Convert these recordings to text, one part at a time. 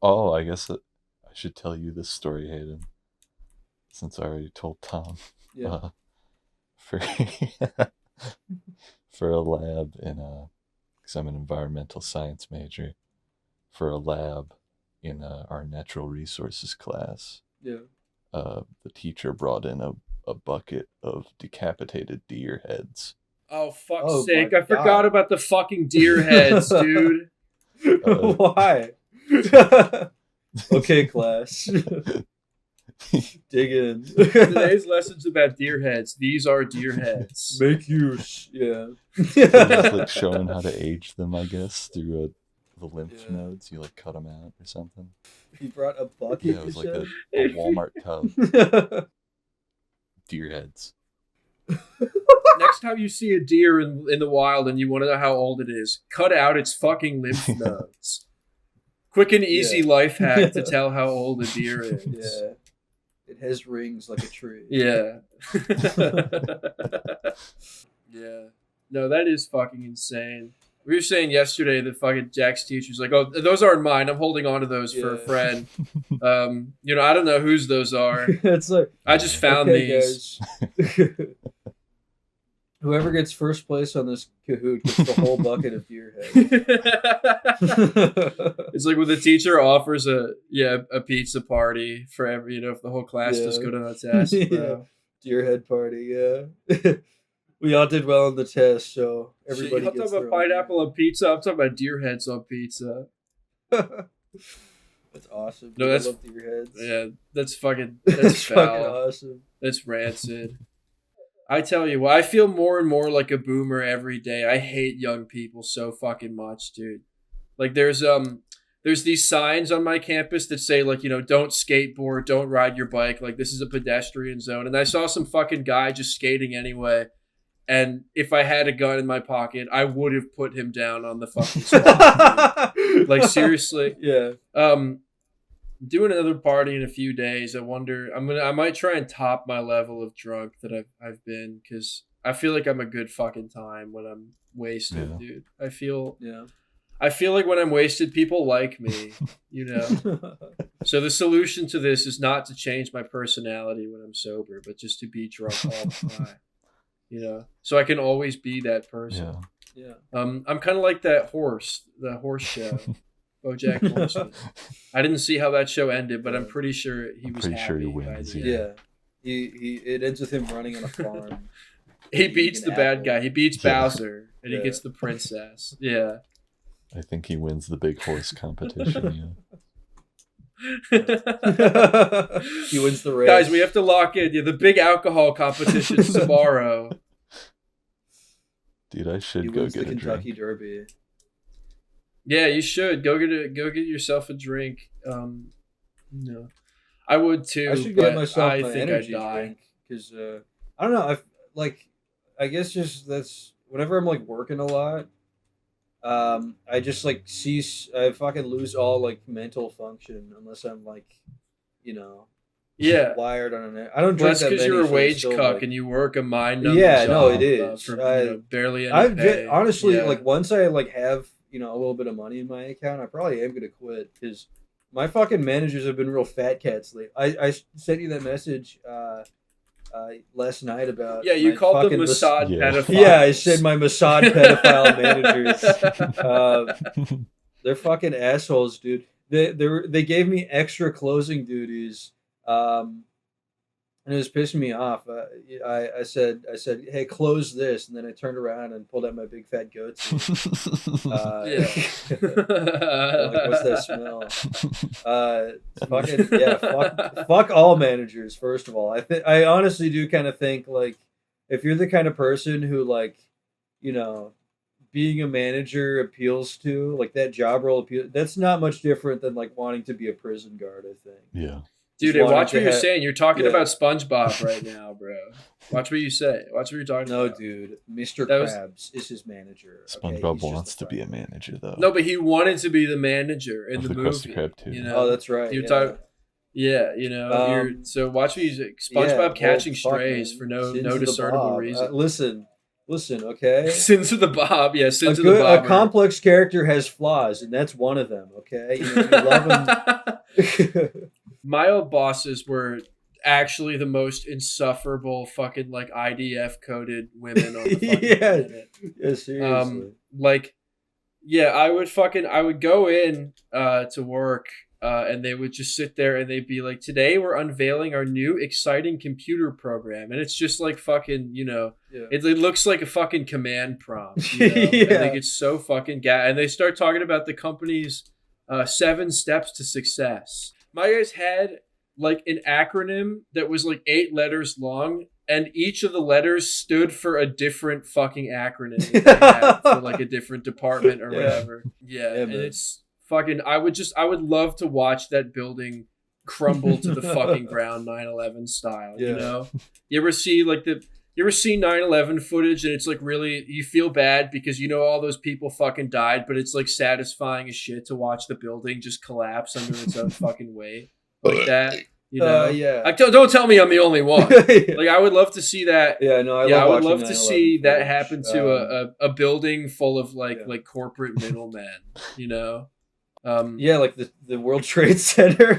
Oh, I guess I should tell you this story, Hayden, since I already told Tom. Yeah. For for a lab because I'm an environmental science major, for a lab in our natural resources class, Yeah. the teacher brought in a bucket of decapitated deer heads. Oh, fuck's Oh my sake. I forgot God. about the fucking deer heads, dude. Why? Okay, class. Dig in. Today's lesson's about deer heads. These are deer heads. Make use. Yeah. It was like showing how to age them, I guess, through the lymph Yeah. nodes. You like cut them out or something. He brought a bucket. Yeah, it was like a Walmart tub. a. Deer heads. Next time you see a deer in the wild and you want to know how old it is, cut out its fucking lymph nodes. Quick and easy life hack to tell how old a deer is. Yeah. It has rings like a tree. Yeah. Yeah. No, that is fucking insane. We were saying yesterday that fucking Jack's teacher's like, oh, those aren't mine. I'm holding on to those for a friend. I don't know whose those are. It's like, I just found these. Guys. Whoever gets first place on this Kahoot gets the whole bucket of deer heads. It's like when the teacher offers a pizza party for every, if the whole class just go to that test. Yeah. Deer head party, yeah. We all did well on the test, so everybody I'm gets talking about pineapple on pizza. I'm talking about deer heads on pizza. That's awesome. No, that's I love deer heads. Yeah, that's fucking That's foul. fucking awesome. That's rancid. I tell you what, I feel more and more like a boomer every day. I hate young people so fucking much, dude. Like there's these signs on my campus that say like, don't skateboard, don't ride your bike, like this is a pedestrian zone. And I saw some fucking guy just skating anyway. And if I had a gun in my pocket, I would have put him down on the fucking spot. Like seriously. Yeah. Doing another party in a few days. I wonder. I might try and top my level of drunk that I've been, because I feel like I'm a good fucking time when I'm wasted, dude. I feel like when I'm wasted, people like me, So the solution to this is not to change my personality when I'm sober, but just to be drunk all the time, so I can always be that person. Yeah. I'm kind of like the horse show. BoJack Horseman. I didn't see how that show ended, but I'm pretty sure he was happy. Sure he wins. Yeah. It ends with him running on a farm. He beats the bad guy. He beats Bowser, and he gets the princess. Yeah. I think he wins the big horse competition. He wins the race. Guys, we have to lock in. The big alcohol competition tomorrow. Dude, I should go get a Kentucky drink. Derby. Yeah, you should go get yourself a drink. I would too. I should get myself I an think energy I'd die. drink because I don't know. I guess just that's whenever I'm like working a lot. I just like cease. I fucking lose all like mental function unless I'm like, wired on it. I don't drink that's that because many. you're a so wage still, cuck like, and you work a mind numbing Yeah, job, no, it is. For barely any I've pay. honestly Yeah. like once I like have a little bit of money in my account, I probably am gonna quit because my fucking managers have been real fat cats lately. I sent you that message last night about you called them Mossad pedophile. Yeah, I said my Mossad pedophile managers. They're fucking assholes, dude. They gave me extra closing duties, and it was pissing me off. I said, hey, close this, and then I turned around and pulled out my big fat goatee. Like, what's that smell? Fuck all managers. First of all, I honestly do kind of think like if you're the kind of person who like, being a manager appeals to, like that job role that's not much different than like wanting to be a prison guard, I think. Yeah. Dude, watch what you're saying. You're talking about SpongeBob right now, bro. Watch what you say. Watch what you're talking about. No, dude. Mr. Krabs is his manager. SpongeBob wants to be a manager, though. No, but he wanted to be the manager in the movie. Krusty Krab too. Oh, that's right. You're talking. Yeah, so watch what you say. SpongeBob catching strays for no discernible reason. Listen, Listen, okay. Sins of the Bob, yeah, A Sins of the good, Bob. a complex character has flaws, and that's one of them. Okay, you love him. My old bosses were actually the most insufferable fucking like IDF coded women on the fucking Yeah. planet. Yeah, seriously. Like, yeah, I would go in to work and they would just sit there and they'd be like, today we're unveiling our new exciting computer program, and it's just like fucking, Yeah. it looks like a fucking command prompt, you know? Yeah. And they get so fucking and they start talking about the company's 7 steps to success. My guys had like an acronym that was like 8 letters long, and each of the letters stood for a different fucking acronym that they had for like a different department or Yeah. whatever. Yeah, Yeah, and man. it's fucking. I would love to watch that building crumble to the fucking ground, 9/11 style. Yeah. You know, you ever see 9/11 footage, and it's like really, you feel bad because you know all those people fucking died, but it's like satisfying as shit to watch the building just collapse under its own fucking weight like that. You know, Yeah. don't tell me I'm the only one. Like, I would love to see that. Yeah, no, I would watching love to 9/11 see that footage. happen to a building full of like corporate middlemen. You know. Yeah, like the World Trade Center.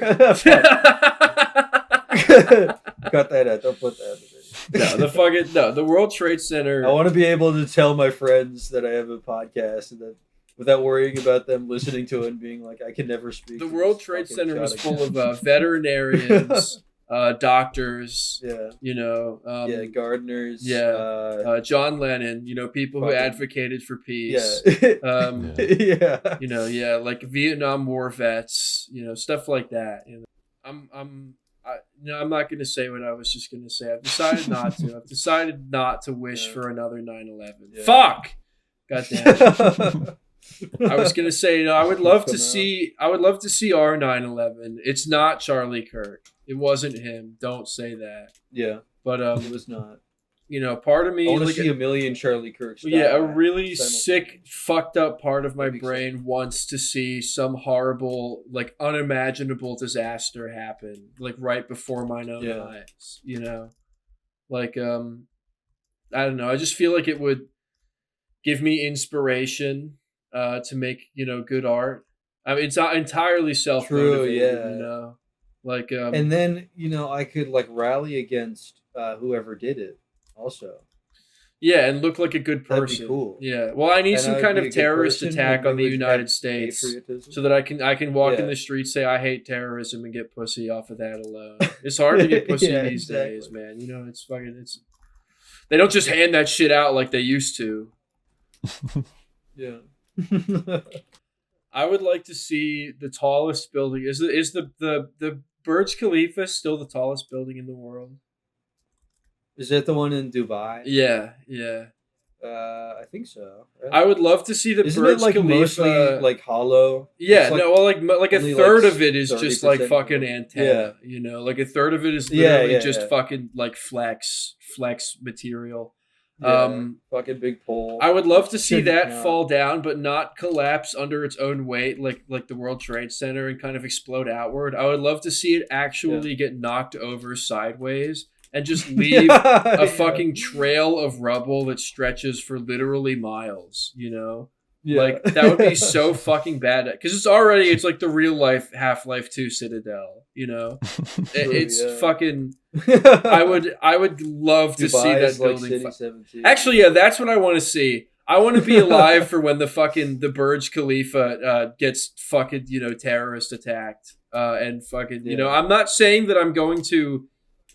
Cut that out. Don't put that in the video. The World Trade Center. I want to be able to tell my friends that I have a podcast and that without worrying about them listening to it and being like, I can never speak. The to World this Trade fucking Center was shot full again. of veterinarians, doctors. Yeah. You know. Gardeners. Yeah. John Lennon. You know, people who Fucking- advocated for peace. Yeah. Yeah. You know, yeah, like Vietnam War vets, you know, stuff like that. You know, I'm not gonna say what I was just gonna say. I've decided not to. I've decided not to wish Yeah. for another 9/11. Yeah. Fuck. God damn it. I was gonna say, I would love to Come see. I would love to see our 9/11. It's not Charlie Kirk. It wasn't him. Don't say that. Yeah, But it was not. you know, part of I me, want to like, see a million Charlie Kirks. yeah, a die. really Simultaneously. sick, fucked up part of my That'd be brain wants to see some horrible, like unimaginable disaster happen, like right before my own Yeah. eyes. You know, like I don't know. I just feel like it would give me inspiration to make good art. I mean, it's not entirely self-motivated, yeah. you know. Like And then I could like rally against whoever did it. Also, yeah, and look like a good That'd be person. cool. Yeah. Well, I need And some I would kind be of a good terrorist person, attack and on the we would United have States, patriotism. so that I can walk in Yeah. the streets, say I hate terrorism, and get pussy off of that alone. It's hard to get pussy Yeah, these exactly. days, man. You know, it's they don't just hand that shit out like they used to. Yeah. I would like to see the tallest building. Is the Burj Khalifa still the tallest building in the world? Is that the one in Dubai? Yeah, yeah. I think so. Right? I would love to see the Isn't Burj it like Khalifa. mostly like hollow? Yeah, It's like, no, well, like a only, third like, of it is just like 30% fucking more. antenna, you know, like a third of it is Yeah, literally yeah, just yeah. fucking like flex material. yeah, fucking big pole. I would love to see Shouldn't that count. fall down, but not collapse under its own weight, like the World Trade Center, and kind of explode outward. I would love to see it actually get knocked over sideways and just leave a fucking trail of rubble that stretches for literally miles, you know? Yeah. Like, that would be so fucking bad. Because it's like the real life Half-Life 2 Citadel, you know? It's yeah. fucking... I would love to see Dubai that is like building. City 17. Actually, yeah, that's what I want to see. I want to be alive for when the Burj Khalifa gets fucking, terrorist attacked. And fucking, Yeah. I'm not saying that I'm going to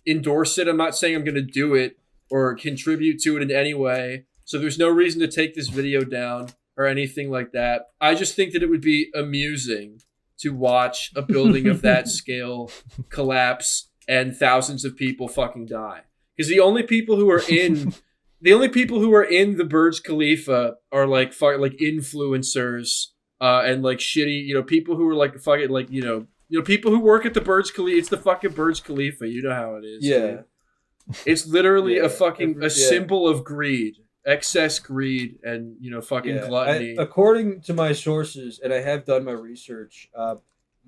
endorse it. I'm not saying I'm going to do it or contribute to it in any way. So there's no reason to take this video down or anything like that. I just think that it would be amusing to watch a building of that scale collapse and thousands of people fucking die. Because the only people who are in the Burj Khalifa are like influencers and like shitty, people who are like fucking like people who work at the Burj Khalifa. It's the fucking Burj Khalifa. You know how it is. Yeah. dude. It's literally Yeah. a fucking Yeah. symbol of greed, excess greed, and fucking Yeah. gluttony. According to my sources, and I have done my research,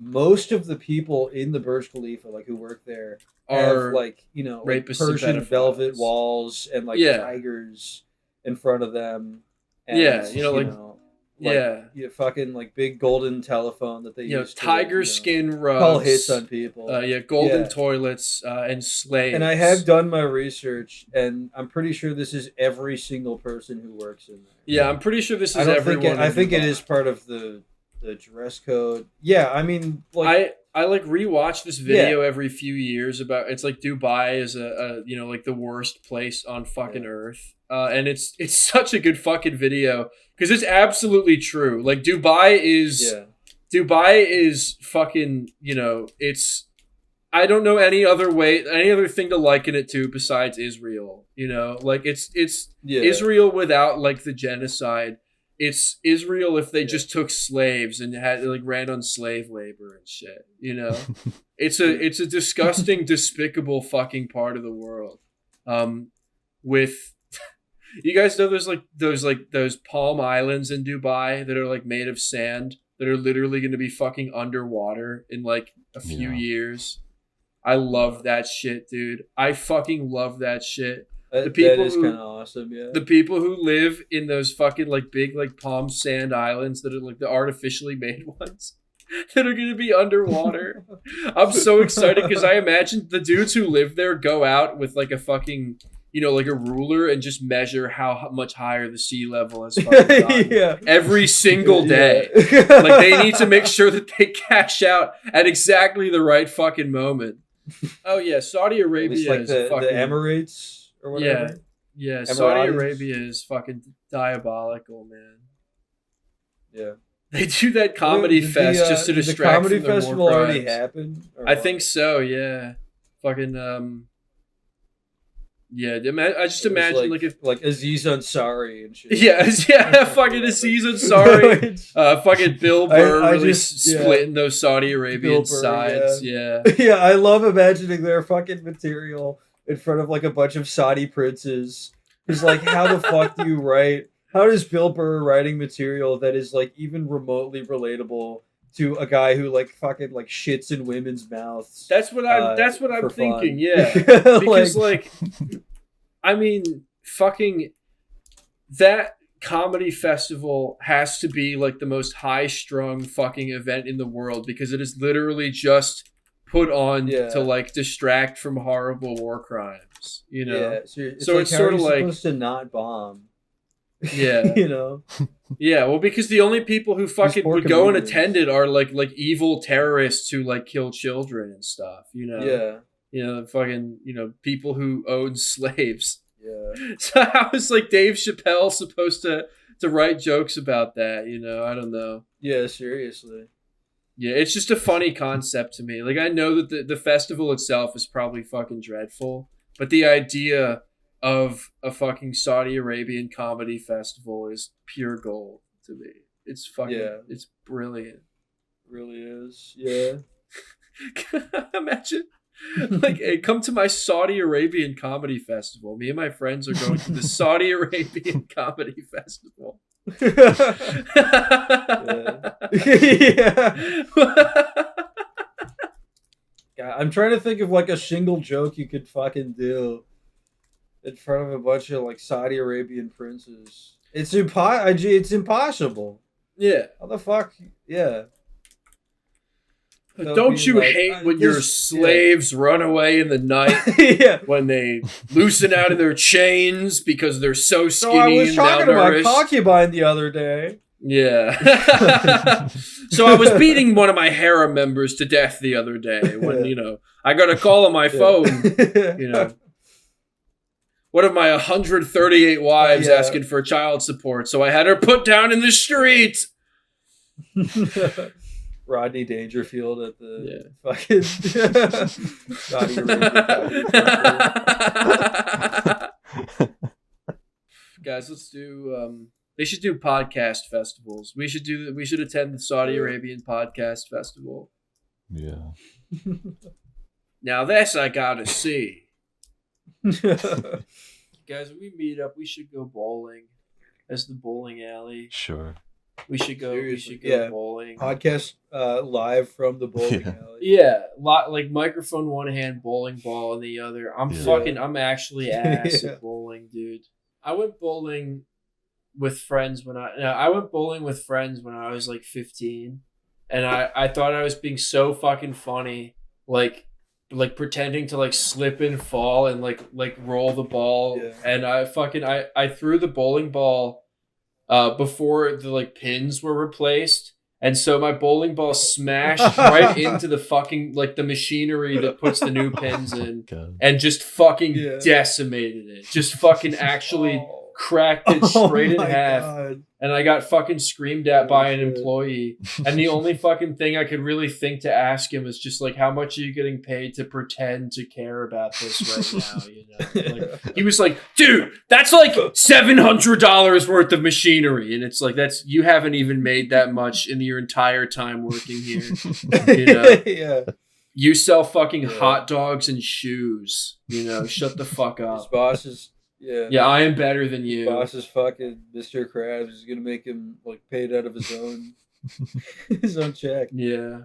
most of the people in the Burj Khalifa, like who work there, have Are like like rapists and Persian pedophiles. velvet walls and like Yeah. tigers in front of them. Yeah, yeah. Fucking like big golden telephone that they use tiger to, skin rugs, call hits on people. Golden toilets, and slaves. And I have done my research, and I'm pretty sure this is every single person who works in there. Yeah, I'm pretty sure this is everyone. I think it is part of the dress code. Yeah, I mean, like I like rewatch this video every few years about it's like Dubai is a like the worst place on fucking earth. And it's such a good fucking video because it's absolutely true. Like Dubai is fucking, it's I don't know any other thing to liken it to besides Israel, like it's Israel without like the genocide. It's Israel if they just took slaves and had like ran on slave labor and shit, It's a disgusting, despicable fucking part of the world. With you guys know those Palm Islands in Dubai that are like made of sand that are literally going to be fucking underwater in like a few years. I love that shit, dude. I fucking love that shit. The people that is kind of awesome, yeah. The people who live in those fucking like big like palm sand islands that are like the artificially made ones that are going to be underwater. I'm so excited because I imagine the dudes who live there go out with like a fucking, like a ruler and just measure how much higher the sea level has fucking gone every single day. Like they need to make sure that they cash out at exactly the right fucking moment. Oh yeah, Saudi Arabia like is the fucking Emirates. Or whatever. Yeah. Saudi Arabia is fucking diabolical, man. Yeah, they do that comedy fest just to distract from their war crimes. The comedy festival already happened. I think so. Yeah, fucking Yeah, I just imagine like Aziz Ansari and shit. Yeah, fucking Aziz Ansari, fucking Bill Burr splitting those Saudi Arabian sides. Yeah, I love imagining their fucking material in front of like a bunch of Saudi princes. It's like, how the fuck do you write? How does Bill Burr writing material that is like even remotely relatable to a guy who like fucking like shits in women's mouths? That's what I'm thinking. Fun. Yeah, because like I mean, fucking that comedy festival has to be like the most high-strung fucking event in the world because it is literally just put on to like distract from horrible war crimes, Yeah, so it's sort of like supposed to not bomb. Yeah, Yeah, well, because the only people who fucking would go and attend it are like evil terrorists who like kill children and stuff. Yeah. Fucking people who own slaves. Yeah. So how is like Dave Chappelle supposed to write jokes about that? I don't know. Yeah, seriously. Yeah, it's just a funny concept to me. Like I know that the festival itself is probably fucking dreadful, but the idea of a fucking Saudi Arabian comedy festival is pure gold to me. It's fucking it's brilliant. It really is. Yeah. Imagine like, hey, come to my Saudi Arabian comedy festival. Me and my friends are going to the Saudi Arabian comedy festival. God, I'm trying to think of like a single joke you could fucking do in front of a bunch of like Saudi Arabian princes. It's impossible. Yeah. How the fuck? Yeah. Don't you hate when your slaves run away in the night when they loosen out of their chains because they're so skinny and malnourished? So I was talking about concubine the other day. Yeah. So I was beating one of my harem members to death the other day when, I got a call on my phone, one of my 138 wives asking for child support, so I had her put down in the street. Rodney Dangerfield at the fucking Saudi Arabia. Guys, let's do. They should do podcast festivals. We should attend the Saudi Arabian podcast festival. Yeah. Now this I gotta see. Guys, when we meet up, we should go bowling. As the bowling alley. Sure. We should go bowling. Podcast live from the bowling alley. Yeah, like microphone one hand, bowling ball in the other. I'm actually ass at bowling, dude. I went bowling with friends when I went bowling with friends when I was like 15, and I thought I was being so fucking funny, like pretending to like slip and fall and like roll the ball, Yeah. and I threw the bowling ball before the like pins were replaced. And so my bowling ball smashed right into the fucking like the machinery that puts the new pins in, God. and just fucking Yeah. decimated it. Just fucking actually Oh. cracked it straight in my half. God. And I got fucking screamed at by an shit. employee. And the only fucking thing I could really think to ask him was just like, how much are you getting paid to pretend to care about this right now? You know, like, he was like, dude, that's like $700 worth of machinery. And it's like, you haven't even made that much in your entire time working here. You know? Yeah. You sell fucking Yeah. hot dogs and shoes. You know, shut the fuck His up. boss is Yeah, I am better than you. boss is fucking Mr. Krabs is gonna make him like paid out of his own check. Yeah.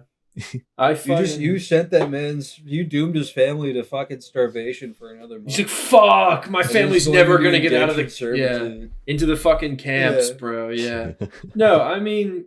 I You fucking, sent that man's you doomed his family to fucking starvation for another month. he's like, fuck, my And family's he's never to gonna be get out of the indentured yeah servitude. into the fucking camps, Yeah. bro. Yeah. No, I mean,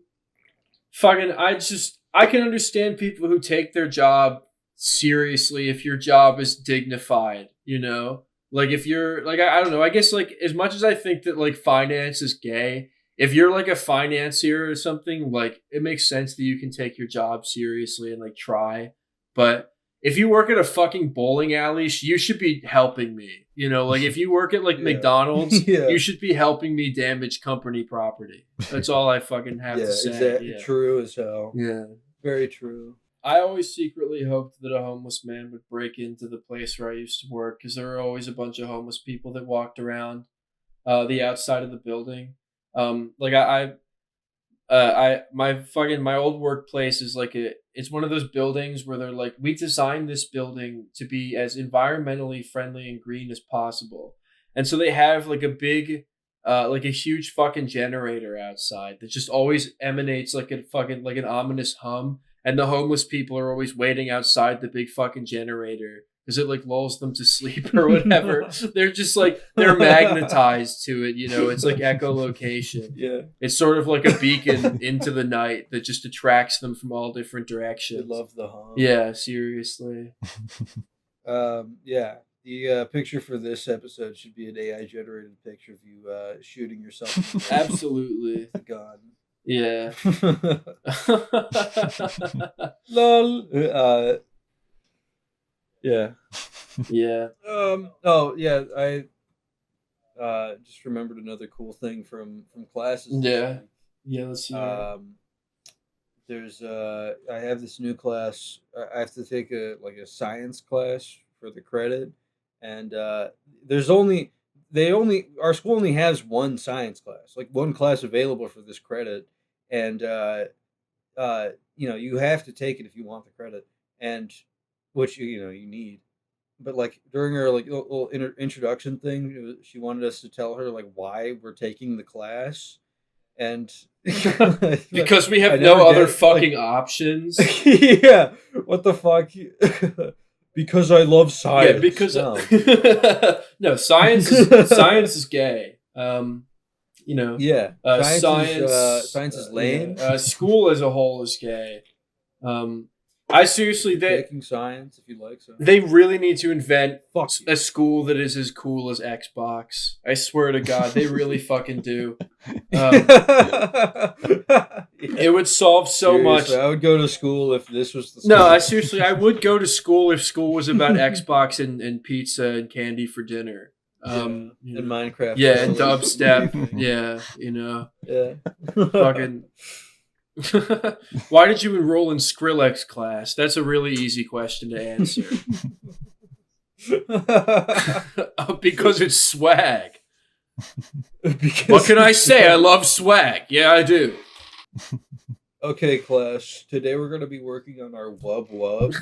fucking, I can understand people who take their job seriously if your job is dignified, you know? Like if you're like, I don't know, I guess like as much as I think that like finance is gay, if you're like a financier or something, like it makes sense that you can take your job seriously and like try. But if you work at a fucking bowling alley, you should be helping me. You know, like if you work at like Yeah. McDonald's, Yeah. you should be helping me damage company property. That's all I fucking have Yeah, to say. exactly. Yeah. True as hell. Yeah. Very true. I always secretly hoped that a homeless man would break into the place where I used to work, because there were always a bunch of homeless people that walked around the outside of the building. Like my old workplace is like it's one of those buildings where they're like, we designed this building to be as environmentally friendly and green as possible, and so they have like a big like a huge fucking generator outside that just always emanates like a fucking like an ominous hum, and the homeless people are always waiting outside the big fucking generator because it like lulls them to sleep or whatever. They're just like, they're magnetized to it, you know. It's like echolocation. Yeah. It's sort of like a beacon into the night that just attracts them from all different I directions. love the hum. Yeah, seriously. Yeah. The picture for this episode should be an AI generated picture of you shooting yourself in the leg Absolutely. with a gun. Yeah. Lol. Yeah. Yeah. Oh yeah. I just remembered another cool thing from classes. this Yeah. week. Yeah, let's hear it. There's I have this new class. I have to take a science class for the credit, and there's only our school only has one science class, like one class available for this credit, and you have to take it if you want the credit, and which you need. But like during her like little introduction thing, she wanted us to tell her like why we're taking the class, and Because we I have never no other get- fucking options. yeah, what the fuck? Because I love science. Yeah, because No. no, science is gay. You know, Yeah, science is lame. yeah, school as a whole is gay. I seriously, Taking science if you like science. they really need to invent Fuck you. a school that is as cool as Xbox. I swear to God, they really fucking do. It would solve so much. Seriously, I would go to school if this was the. No, school. seriously, I would go to school if school was about Xbox and pizza and candy for dinner. You And know. Minecraft. Yeah, and was dubstep. everything. Yeah, you know, Yeah. fucking. Why did you enroll in Skrillex class? That's a really easy question to answer. Because it's swag. What can I say? I love swag. Yeah, I do. Okay, class. Today we're gonna be working on our wub wubs.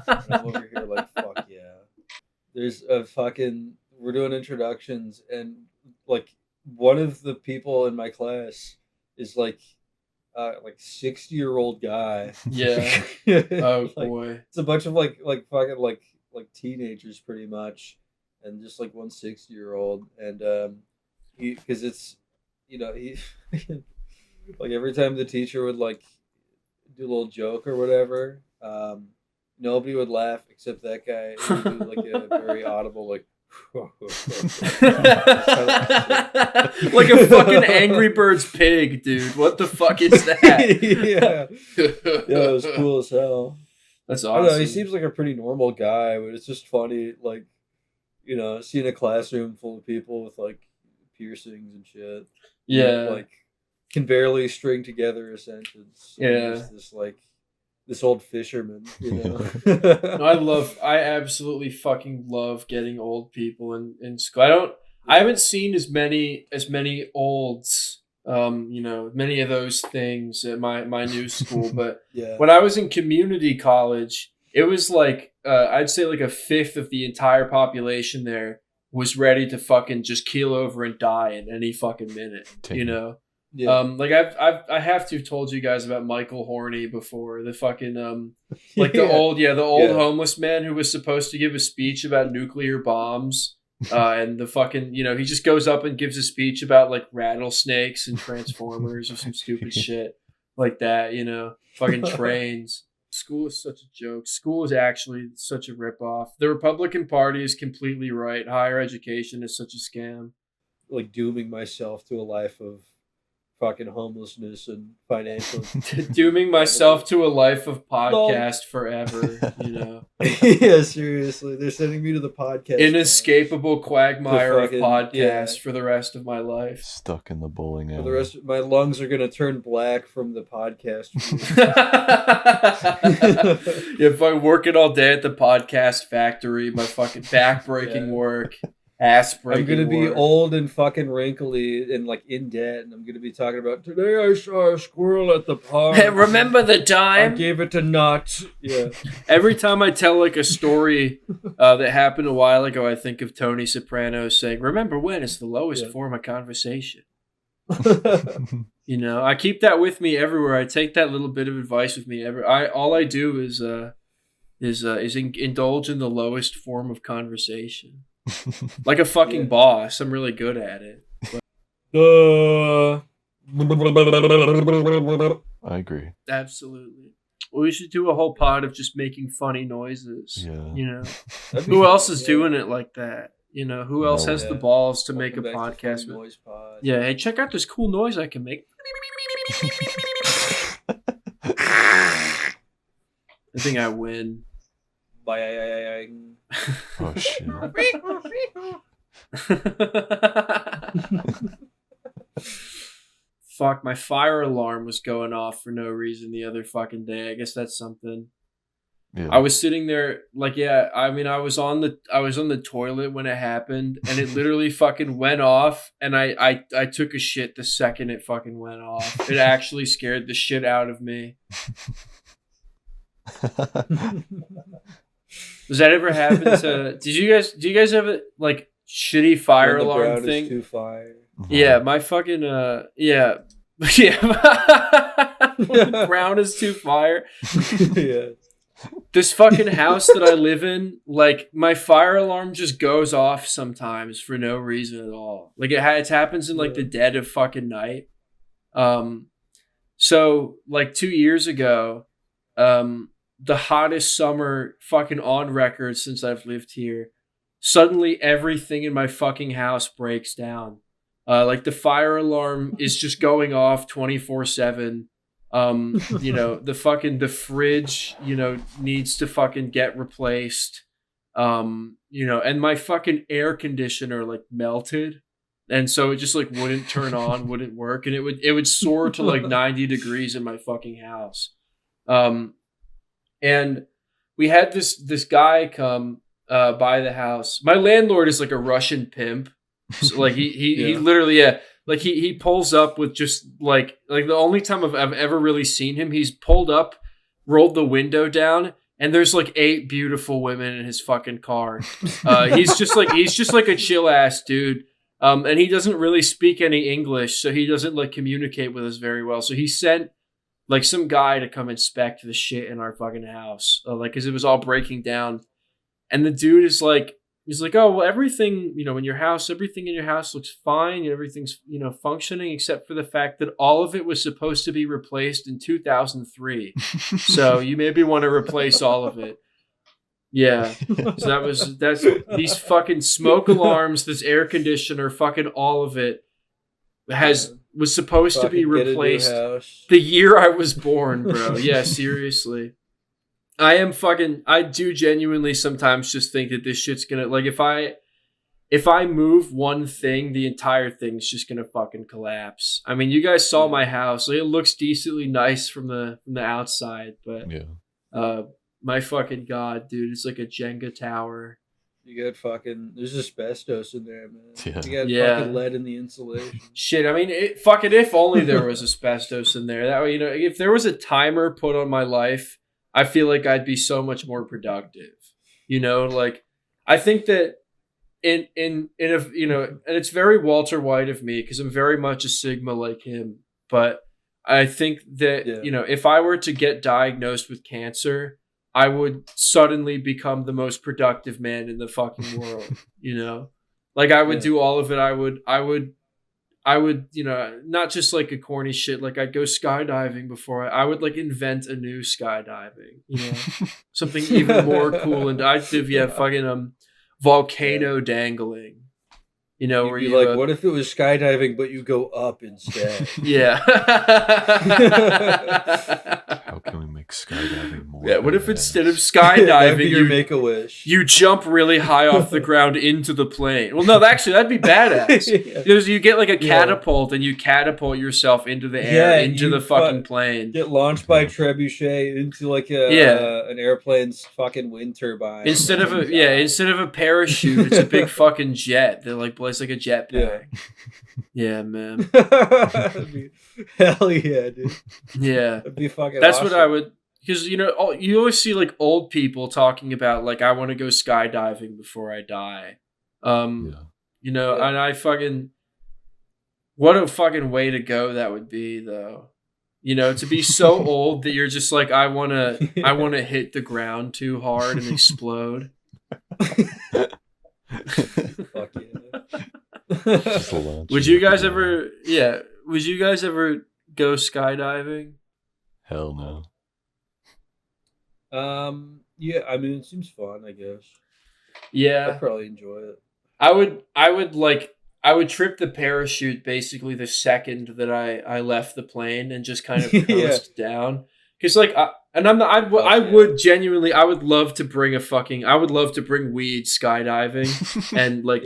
And I'm over here like, fuck yeah. There's a fucking. We're doing introductions, and like one of the people in my class is like 60-year-old guy. Yeah. Like, Oh boy. it's a bunch of like fucking like teenagers pretty much, and just like one 60-year-old, and because it's, he like every time the teacher would like do a little joke or whatever, nobody would laugh except that guy. He would do like a very audible like. Like a fucking Angry Birds pig, dude. What the fuck is that? Yeah, it was cool as hell. That's I awesome. don't know. He seems like a pretty normal guy, but it's just funny, like, seeing a classroom full of people with like piercings and shit. Yeah. Like can barely string together a sentence. Yeah. He's this like this old fisherman, No, I absolutely fucking love getting old people in school. I haven't seen as many olds, many of those things at my new school, but Yeah. when I was in community college, it was like, I'd say like a fifth of the entire population there was ready to fucking just keel over and die in any fucking minute, you know? Yeah. Like I have to have told you guys about Michael Horney before, the fucking like the old homeless man who was supposed to give a speech about nuclear bombs, and the fucking he just goes up and gives a speech about like rattlesnakes and Transformers or some stupid shit like that, fucking trains. School is such a joke. School is actually such a ripoff. The Republican Party is completely right. Higher education is such a scam. Like dooming myself to a life of fucking homelessness and financial Dooming myself to a life of podcast forever, Yeah, seriously. They're sending me to the podcast. Inescapable quagmire of fucking- podcast for the rest of my life. Stuck in the bowling alley. For the rest of my lungs are gonna turn black from the podcast. If I'm working all day at the podcast factory, my fucking back-breaking Yeah. work, ass-breaking I'm gonna be work. old and fucking wrinkly and like in debt, and I'm gonna be talking about today I saw a squirrel at the park. Remember the I time? gave it to Nuts. Yeah. Every time I tell like a story that happened a while ago, I think of Tony Soprano saying, "Remember when it's the lowest Yeah. form of conversation." I keep that with me everywhere. I take that little bit of advice with me. All I do is indulge in the lowest form of conversation, like a fucking Yeah. boss. I'm really good at it. I agree. Absolutely. Well, we should do a whole pod of just making funny noises. Yeah. That'd be Who else fun, is yeah. doing it like that? Who else No has the one. balls to make a Welcome back to podcast Funny with? Noise Pod. Yeah, hey, check out this cool noise I can make. I think I win. Bye. Oh shit. Fuck, my fire alarm was going off for no reason the other fucking day. I guess that's something. Yeah. I was sitting there like, I was on the toilet when it happened, and it literally fucking went off, and I took a shit the second it fucking went off. It actually scared the shit out of me. Does that ever happen to do you guys have a like shitty fire When the alarm ground thing? is too fire. Yeah, my fucking yeah. When the ground is too fire. Yeah. This fucking house that I live in, like my fire alarm just goes off sometimes for no reason at all. Like it happens in like the dead of fucking night. So like 2 years ago, the hottest summer fucking on record since I've lived here, suddenly everything in my fucking house breaks down. Like the fire alarm is just going off 24/7. The fridge, needs to fucking get replaced. And my fucking air conditioner like melted. And so it just like wouldn't turn on, wouldn't work. And it would soar to like 90 degrees in my fucking house. And we had this guy come by the house. My landlord is like a Russian pimp. So like he literally, like he pulls up with just like the only time I've ever really seen him, he's pulled up, rolled the window down, and there's like 8 beautiful women in his fucking car. He's just like a chill ass dude. And he doesn't really speak any English, so he doesn't like communicate with us very well. So he sent like some guy to come inspect the shit in our fucking house, like because it was all breaking down. And the dude is like, he's like, oh well, everything in your house, everything in your house looks fine, everything's functioning except for the fact that all of it was supposed to be replaced in 2003. So you maybe want to replace all of it. Yeah, so that's these fucking smoke alarms, this air conditioner, fucking all of it was supposed to be replaced the year I was born, bro. Yeah, seriously. I do genuinely sometimes just think that this shit's gonna, like, if I move one thing, the entire thing's just gonna fucking collapse. I mean, you guys saw my house. Like, it looks decently nice from the outside, but my fucking God, dude, it's like a Jenga tower. You got fucking, there's asbestos in there, man. Yeah. You got fucking lead in the insulation. Shit, I mean, if only there was asbestos in there. That way, if there was a timer put on my life, I feel like I'd be so much more productive. Like, I think that in a, and it's very Walter White of me because I'm very much a Sigma like him. But I think that, if I were to get diagnosed with cancer, I would suddenly become the most productive man in the fucking world, Like, I would do all of it. I would, not just like a corny shit. Like, I'd go skydiving before I would like invent a new skydiving, something even more cool. And I'd do, fucking volcano dangling. Where you like, what if it was skydiving, but you go up instead? Yeah. How can we make skydiving more? Yeah. What if instead of skydiving, you make a wish? You jump really high off the ground into the plane. Well, no, actually, that'd be badass. Because you get like a catapult and you catapult yourself into the air, into the fucking plane. Get launched by trebuchet into like an airplane's fucking wind turbine. Instead of a parachute, it's a big fucking jet. They're like, it's like a jetpack. Yeah, man. Hell yeah, dude. Yeah. That'd be fucking That's awesome. what I would, because you always see like old people talking about like, I want to go skydiving before I die. And I fucking, what a fucking way to go that would be though. To be so old that you're just like, I want to hit the ground too hard and explode. Fuck yeah. Would you guys ever go skydiving? Hell no. Yeah, I mean, it seems fun, I guess. Yeah. I'd probably enjoy it. I would trip the parachute basically the second that I left the plane and just kind of coast down. Cause like, I would genuinely, I would love to bring weed skydiving and like,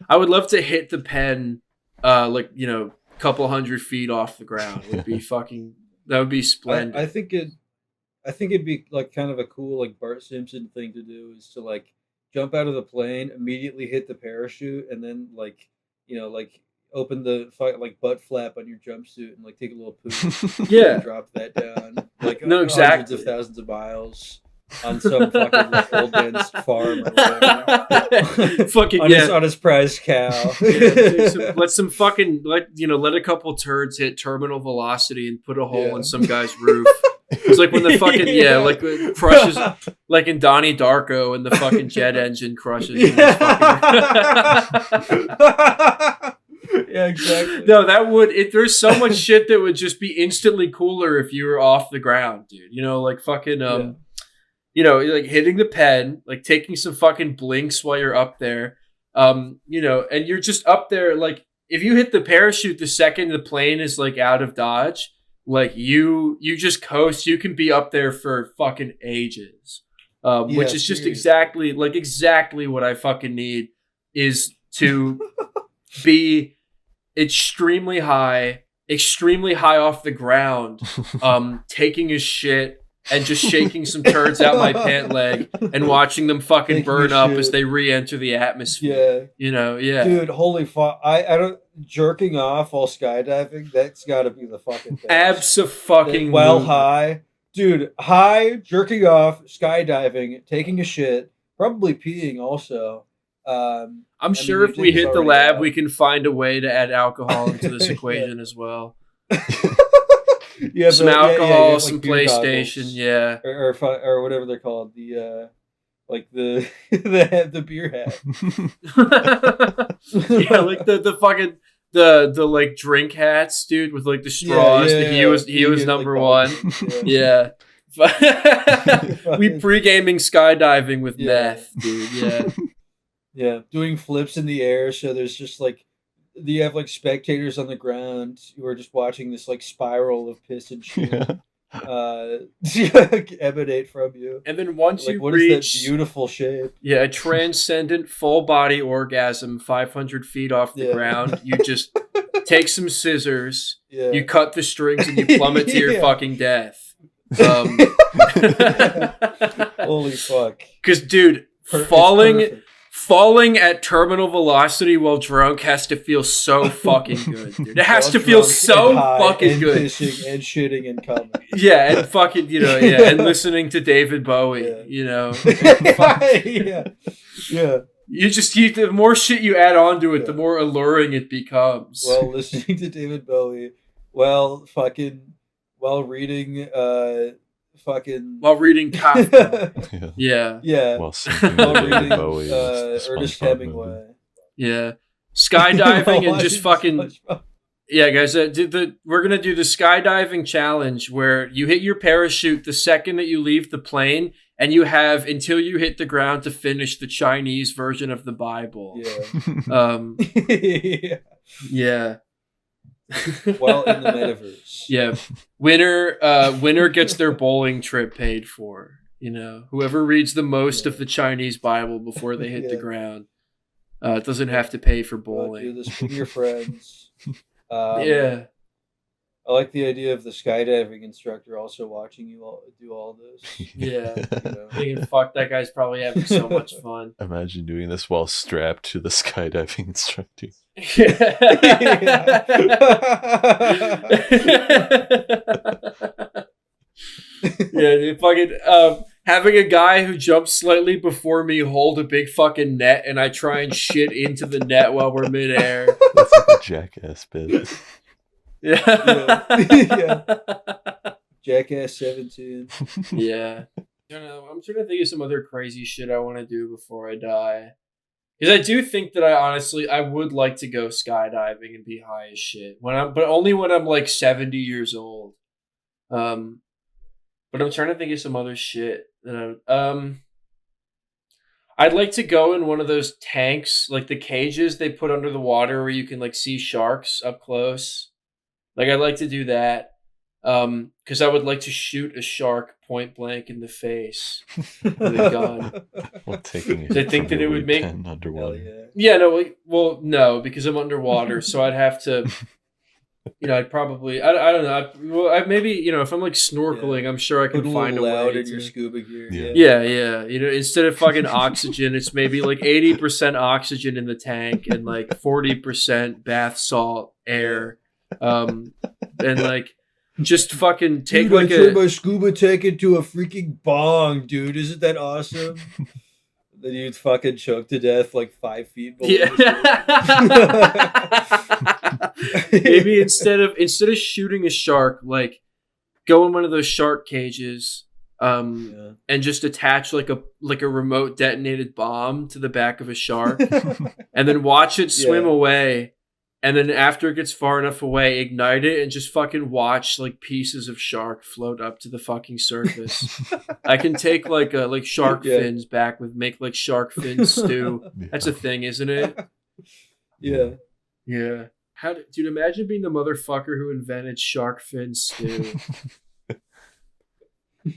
I would love to hit the pen, like, a couple 100 feet off the ground. That would be splendid. I think it'd be like kind of a cool, like Bart Simpson thing to do is to like jump out of the plane, immediately hit the parachute and then like, like open the like butt flap on your jumpsuit and like take a little poop. Yeah. Drop that down. Like no, exactly. Hundreds of thousands of miles on some fucking like, old man's farm or whatever. Fucking on his prized cow. let a couple turds hit terminal velocity and put a hole in some guy's roof. It's like when the fucking like it crushes, like in Donnie Darko, and the fucking jet engine crushes. Yeah, exactly. No, that would. There's so much shit that would just be instantly cooler if you were off the ground, dude. Like fucking like hitting the pen, like taking some fucking blinks while you're up there, and you're just up there. Like if you hit the parachute the second the plane is like out of Dodge, like you just coast. You can be up there for fucking ages, which is just exactly what I fucking need is to be extremely high off the ground, taking a shit and just shaking some turds out my pant leg and watching them fucking burn up as they re-enter the atmosphere. Yeah. Dude, holy fuck. I don't, jerking off while skydiving, that's gotta be the fucking best. Abso-fucking well high. Dude, high, jerking off, skydiving, taking a shit, probably peeing also. I'm sure if we hit the lab, we can find a way to add alcohol into this equation as well. Some alcohol, some PlayStation, or whatever they're called. The like the beer hat. Yeah, like the fucking the like drink hats, dude, with like the straws. He was You get, number like, one. yeah. Yeah. We pre-gaming skydiving with Yeah. meth, dude. Yeah. Yeah, doing flips in the air. So there's just like you have like spectators on the ground who are just watching this like spiral of piss and shit emanate from you. And then once Like, you what reach is that beautiful shape? a transcendent full body orgasm 500 feet off the Yeah. ground, you just take some scissors, Yeah. you cut the strings, and you plummet to your Yeah. fucking death. Holy fuck. Because, dude, It's falling perfect. at terminal velocity while drunk has to feel so fucking good, dude. It has While to feel drunk so and high fucking and good. Pissing and shitting and coming. Yeah, and fucking, and listening to David Bowie, Yeah. yeah. Yeah. the more shit you add onto it, Yeah. the more alluring it becomes. While listening to David Bowie, while reading while reading Kafka. Yeah. Yeah. While singing while David reading Bowie, Ernest SpongeBob Hemingway. movie. Yeah. Skydiving and just While fucking... watching SpongeBob. Yeah, guys, we're going to do the skydiving challenge where you hit your parachute the second that you leave the plane, and you have until you hit the ground to finish the Chinese version of the Bible. Yeah. Yeah. While in the metaverse. Yeah. Winner gets their bowling trip paid for. Whoever reads the most of the Chinese Bible before they hit the Yeah. ground doesn't have to pay for Do bowling. this with your friends. Yeah. I like the idea of the skydiving instructor also watching you all do all this. Yeah. You know? Thinking, fuck, that guy's probably having so much fun. Imagine doing this while strapped to the skydiving instructor. Yeah, dude, fucking having a guy who jumps slightly before me hold a big fucking net, and I try and shit into the net while we're midair. That's like a jackass bit. Yeah. Yeah. Jackass 17. Yeah. I don't know. I'm trying to think of some other crazy shit I want to do before I die. Because I do think that I would like to go skydiving and be high as shit. But only when I'm like 70 years old. But I'm trying to think of some other shit that I'd like to go in one of those tanks, like the cages they put under the water where you can like see sharks up close. Like I'd like to do that. Because I would like to shoot a shark point blank in the face with a gun. While taking I think that it would make- pen underwater. Hell Yeah, no, because I'm underwater, so I'd have to, I'd probably, I don't know, I maybe, if I'm like snorkeling, I'm sure I Put can a find a little loud way in your to. scuba gear. Yeah. Yeah, instead of fucking oxygen, it's maybe like 80% oxygen in the tank and like 40% bath salt air, and like just fucking take Dude, like I a. turned my scuba tank into a freaking bong, dude. Isn't that awesome? Then you'd fucking choke to death like 5 feet below. Yeah. Maybe instead of shooting a shark, like go in one of those shark cages, and just attach like a remote detonated bomb to the back of a shark, and then watch it swim away. And then after it gets far enough away, ignite it and just fucking watch like pieces of shark float up to the fucking surface. I can take like shark fins back make like shark fin stew. That's a thing, isn't it? Yeah. Yeah. Dude, imagine being the motherfucker who invented shark fin stew.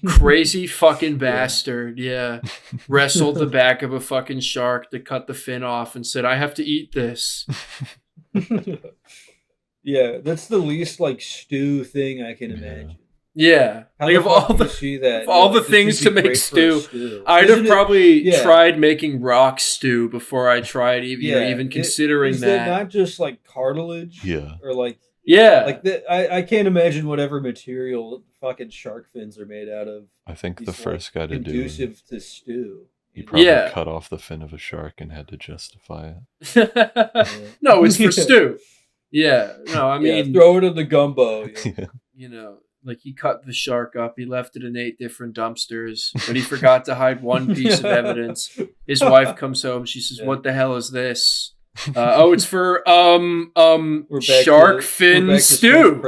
Crazy fucking bastard. Yeah. Wrestled the back of a fucking shark to cut the fin off and said, I have to eat this. Yeah, that's the least like stew thing I can imagine. Yeah. How Like the of all fuck do the you see that? of all the this things would to be make great for a stew, I'd have Isn't it- probably yeah. tried making rock stew before I tried even considering is that. not just like cartilage? Yeah. Or like Yeah. I can't imagine whatever material fucking shark fins are made out of. I think the is, first like, guy to do it, conducive to stew. he probably Yeah. cut off the fin of a shark and had to justify it. No, it's for Yeah. stew. Yeah. No, I mean, throw it in the gumbo. Yeah. Yeah. Like he cut the shark up, he left it in 8 different dumpsters, but he forgot to hide one piece of evidence. His wife comes home, she says, "What the hell is this?" Oh, it's for shark fin stew.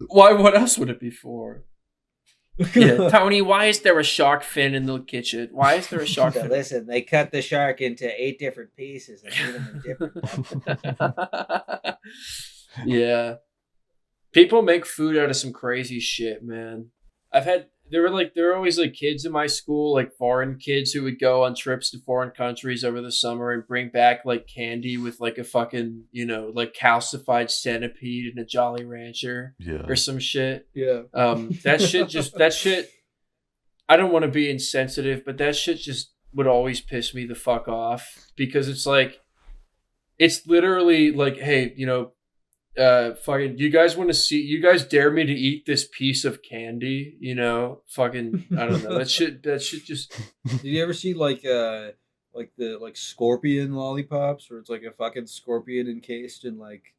Why? What else would it be for? Yeah, Tony, why is there a shark fin in the kitchen? Why is there a shark fin? Listen, they cut the shark into 8 different pieces and put them in different. Yeah, people make food out of some crazy shit, man. There were always like kids in my school, like foreign kids who would go on trips to foreign countries over the summer and bring back like candy with like a fucking, like calcified centipede and a Jolly Rancher or some shit. Yeah. That shit, I don't want to be insensitive, but that shit just would always piss me the fuck off because it's like, it's literally like, hey, fucking, you guys dare me to eat this piece of candy, fucking, I don't know. That shit just. Did you ever see like the scorpion lollipops where it's like a fucking scorpion encased in like,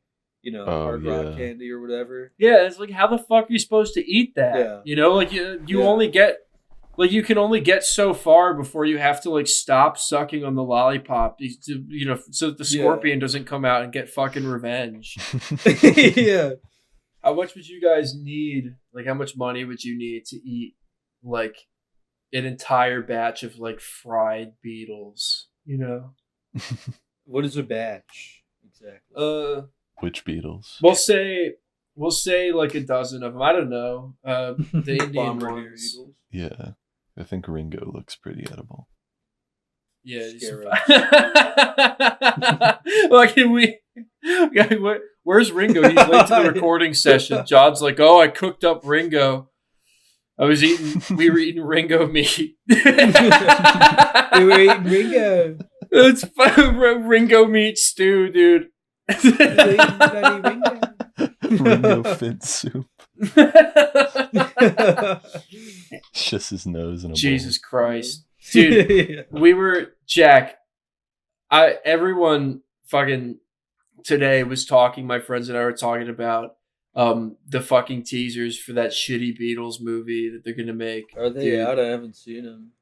hard rock candy or whatever? Yeah, it's like, how the fuck are you supposed to eat that? Yeah. Like you only get, like you can only get so far before you have to like stop sucking on the lollipop, so that the scorpion doesn't come out and get fucking revenge. Yeah. How much would you guys need? Like, how much money would you need to eat like an entire batch of like fried beetles? What is a batch exactly? Which beetles? We'll say like a dozen of them. I don't know. The Indian ones. Yeah. I think Ringo looks pretty edible. Yeah. Like, where's Ringo? He's late to the recording session. John's like, "Oh, I cooked up Ringo. We were eating Ringo meat." We were eating Ringo. It's Ringo meat stew, dude. Ringo fin soup. Just his nose in a Jesus bowl. Christ, dude. We were everyone fucking today was talking. My friends and I were talking about the fucking teasers for that shitty Beatles movie that they're gonna make. Are they out? I haven't seen them.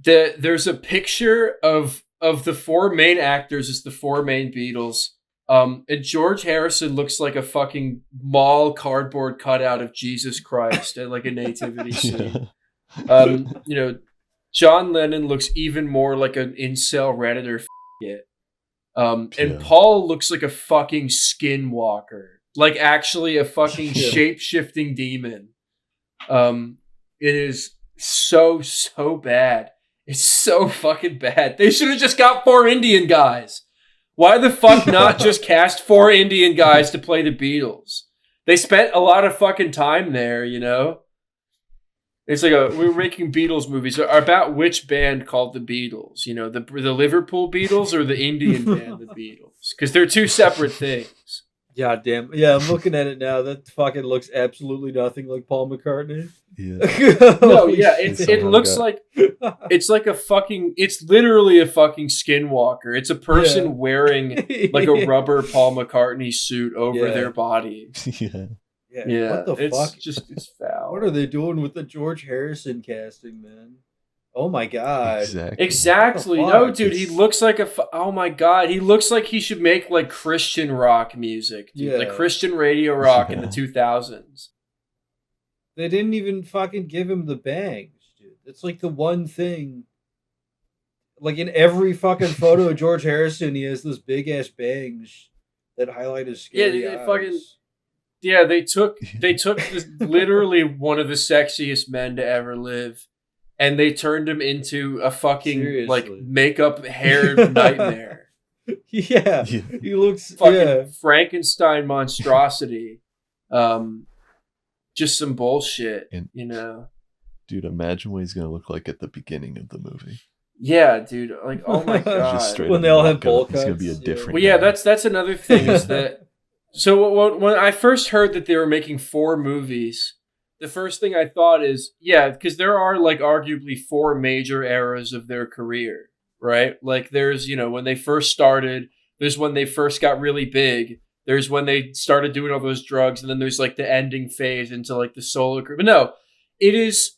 There's a picture of the 4 main actors as the 4 main Beatles. And George Harrison looks like a fucking mall cardboard cutout of Jesus Christ at like a nativity scene. John Lennon looks even more like an incel Redditor and Paul looks like a fucking skinwalker. Like actually a fucking shape-shifting demon. It is so bad. It's so fucking bad. They should have just got 4 Indian guys. Why the fuck not just cast 4 Indian guys to play the Beatles? They spent a lot of fucking time there, It's like we're making Beatles movies about which band called the Beatles, the Liverpool Beatles or the Indian band, the Beatles, because they're 2 separate things. Yeah, damn. Yeah, I'm looking at it now. That fucking looks absolutely nothing like Paul McCartney. Yeah. No, yeah, it looks like it's like it's literally a fucking skinwalker. It's a person wearing like a rubber Paul McCartney suit over their body. Yeah. What the fuck? It's foul. What are they doing with the George Harrison casting, man? Oh my god. Exactly. No, dude, he looks like oh my god, he looks like he should make like Christian rock music, dude. Like Christian radio rock in the 2000s. They didn't even fucking give him the bangs, dude. It's like the one thing. Like in every fucking photo of George Harrison, he has those big ass bangs that highlight his scary eyes. They took literally one of the sexiest men to ever live, and they turned him into a fucking like makeup hair nightmare. Yeah, he looks fucking Frankenstein monstrosity. Just some bullshit, Dude, imagine what he's gonna look like at the beginning of the movie. Yeah, dude. Like, oh my god, when they all have bowl cuts, he's gonna be a different. Well, yeah, that's another thing is that. So when I first heard that they were making 4 movies, the first thing I thought is, because there are like arguably 4 major eras of their career, right? Like there's, when they first started, there's when they first got really big, There's when they started doing all those drugs, and then there's like the ending phase into like the solo group. But no, it is